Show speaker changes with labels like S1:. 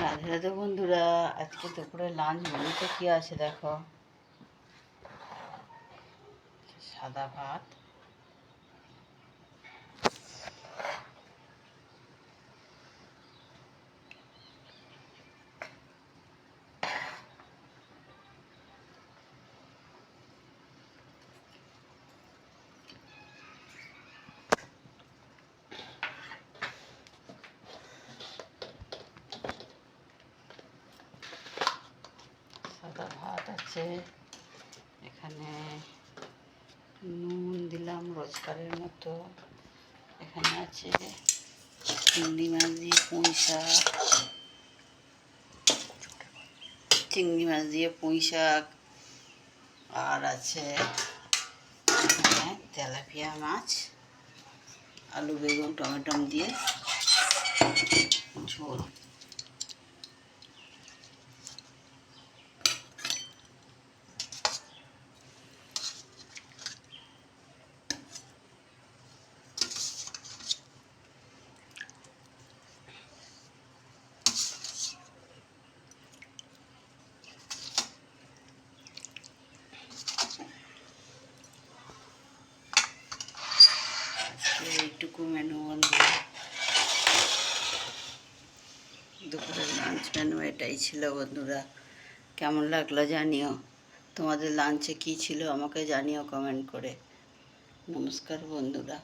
S1: রাধে রাধে বন্ধুরা, আজকে দুপুরে লাঞ্চ মেনুতে কি আছে দেখো। সাদা ভাত, আছে এখানে, নুন দিলাম রোজকারের মতো। এখানে আছে চিংড়ি মাছ দিয়ে পুঁই শাক, চিংড়ি মাছ দিয়ে পুঁই শাক, আর আছে তেলাপিয়া মাছ, আলু বেগুন টমেটো দিয়ে ঝোল। এইটুকু মেনু বন্ধুরা, দুপুরের লাঞ্চ মেনু এটাই ছিল বন্ধুরা। কেমন লাগলো জানিও, তোমাদের লাঞ্চে কী ছিল আমাকে জানিও কমেন্ট করে। নমস্কার বন্ধুরা।